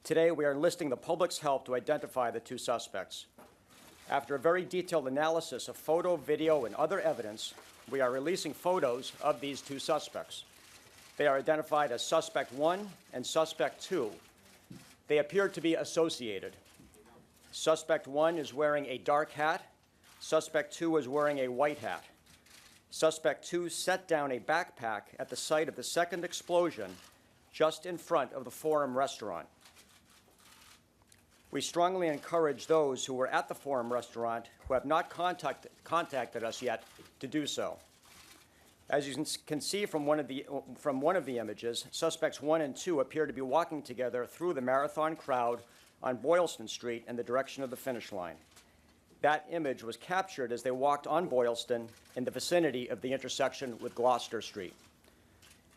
Today, we are enlisting the public's help to identify the two suspects. After a very detailed analysis of photo, video, and other evidence, we are releasing photos of these two suspects. They are identified as Suspect 1 and Suspect 2. They appear to be associated. Suspect 1 is wearing a dark hat. Suspect 2 is wearing a white hat. Suspect 2 set down a backpack at the site of the second explosion just in front of the Forum restaurant. We strongly encourage those who were at the Forum restaurant who have not contacted us yet to do so. As you can see from one of the images, suspects 1 and 2 appear to be walking together through the marathon crowd on Boylston Street in the direction of the finish line. That image was captured as they walked on Boylston in the vicinity of the intersection with Gloucester Street.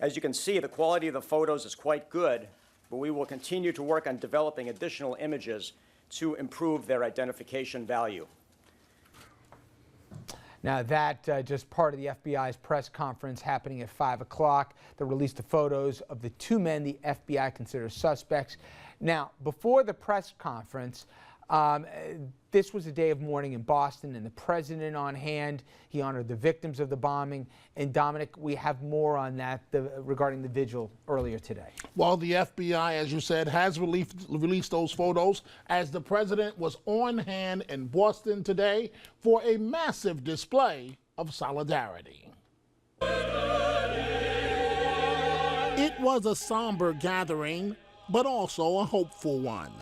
As you can see, the quality of the photos is quite good, but we will continue to work on developing additional images to improve their identification value. Now that just part of the FBI's press conference happening at 5 o'clock. They released the photos of the two men the FBI considers suspects. Now, before the press conference, this was a day of mourning in Boston, and the president on hand. He honored the victims of the bombing. And Dominic, we have more on that regarding the vigil earlier today. Well, the FBI, as you said, has released those photos as the president was on hand in Boston today for a massive display of solidarity. It was a somber gathering, but also a hopeful one.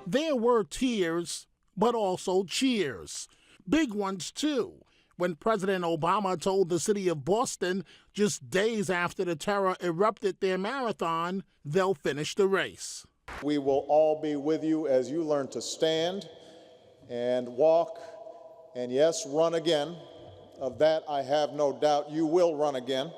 There were tears, but also cheers. Big ones, too, when President Obama told the city of Boston just days after the terror erupted their marathon, they'll finish the race. We will all be with you as you learn to stand and walk and, yes, run again. Of that, I have no doubt you will run again.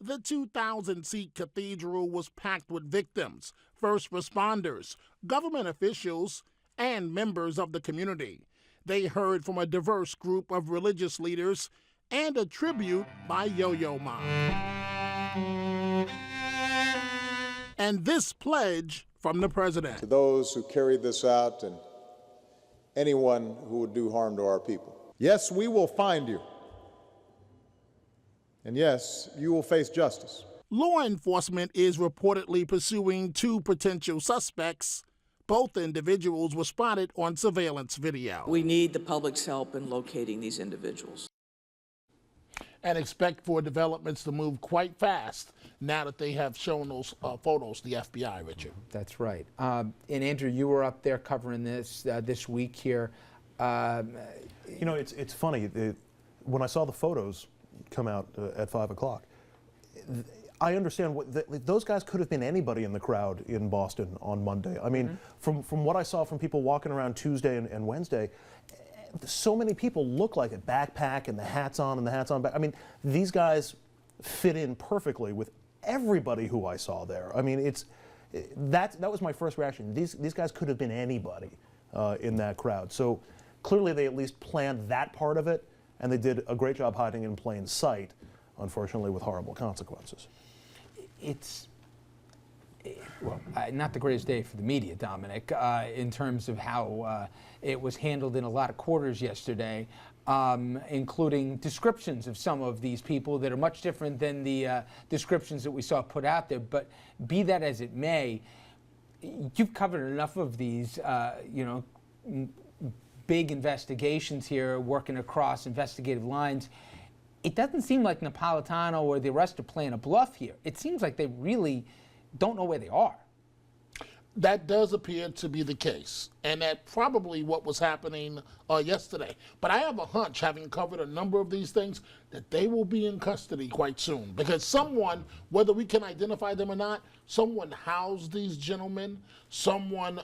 The 2,000-seat cathedral was packed with victims, first responders, government officials, and members of the community. They heard from a diverse group of religious leaders and a tribute by Yo-Yo Ma. And this pledge from the president. To those who carried this out and anyone who would do harm to our people. Yes, we will find you. And yes, you will face justice. Law enforcement is reportedly pursuing two potential suspects. Both individuals were spotted on surveillance video. We need the public's help in locating these individuals. And expect for developments to move quite fast now that they have shown those photos, the FBI, Richard. That's right. And Andrew, you were up there covering this this week here. You know, it's funny. When I saw the photos come out at 5 o'clock, I understand those guys could have been anybody in the crowd in Boston on Monday. I mean, from what I saw from people walking around Tuesday and Wednesday, so many people look like a backpack and the hats on and the hats on back. I mean, these guys fit in perfectly with everybody who I saw there. I mean, that was my first reaction. These guys could have been anybody in that crowd. So clearly they at least planned that part of it, and they did a great job hiding in plain sight, unfortunately with horrible consequences. It's, well, not the greatest day for the media, Dominic, in terms of how it was handled in a lot of quarters yesterday, including descriptions of some of these people that are much different than the descriptions that we saw put out there. But be that as it may, you've covered enough of these, you know, big investigations here, working across investigative lines. It doesn't seem like Napolitano or the rest are playing a bluff here. It seems like they really don't know where they are. That does appear to be the case, and that's probably what was happening yesterday. But I have a hunch, having covered a number of these things, that they will be in custody quite soon, because someone, whether we can identify them or not, someone housed these gentlemen, someone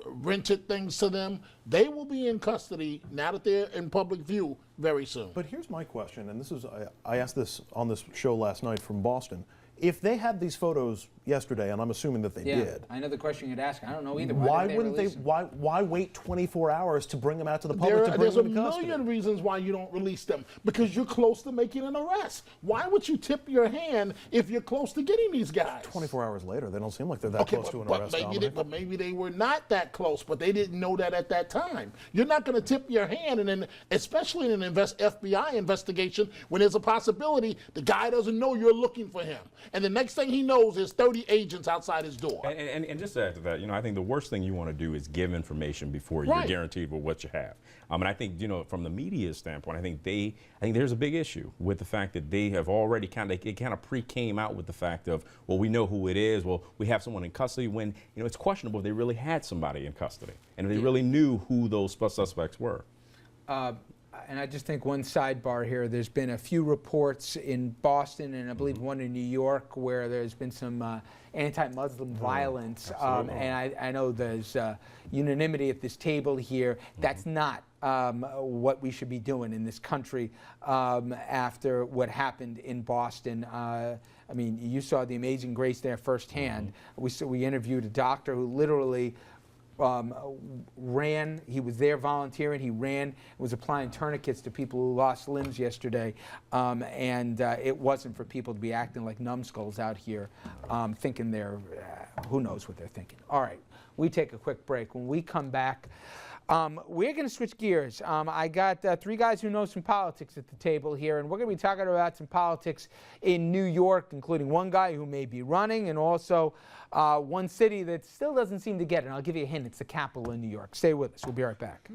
rented things to them. They will be in custody now that they're in public view very soon. But here's my question, and this is I asked this on this show last night from Boston. If they had these photos yesterday, and I'm assuming that they did, I know the question you'd ask. I don't know either. why didn't wouldn't they? release them? Why wait 24 hours to bring them out to the public to bring There's them a into custody? million reasons why you don't release them, because you're close to making an arrest. Why would you tip your hand if you're close to getting these guys? 24 hours later, they don't seem like they're that close to an arrest. But maybe they were not that close, but they didn't know that at that time. You're not going to tip your hand, and then, especially in an FBI investigation, when there's a possibility the guy doesn't know you're looking for him, and the next thing he knows is 30 agents outside his door. And just to add to that, I think the worst thing you want to do is give information before you're Right. guaranteed with what you have. And I think, from the media standpoint, I think there's a big issue with the fact that they have already it kind of pre-came out with the fact of, well, we know who it is. Well, we have someone in custody, when, it's questionable if they really had somebody in custody and if they really knew who those suspects were. And I just think one sidebar here, there's been a few reports in Boston and I believe one in New York where there's been some anti-Muslim violence. And I know there's unanimity at this table here. That's not what we should be doing in this country after what happened in Boston. I mean, you saw the Amazing Grace there firsthand. We interviewed a doctor who literally ran. He was there volunteering. He ran, was applying tourniquets to people who lost limbs yesterday. And it wasn't for people to be acting like numbskulls out here, thinking they're, who knows what they're thinking. All right, we take a quick break. When we come back, we're going to switch gears. I got three guys who know some politics at the table here, and we're going to be talking about some politics in New York, including one guy who may be running, and also one city that still doesn't seem to get it. And I'll give you a hint, it's the capital of New York. Stay with us. We'll be right back.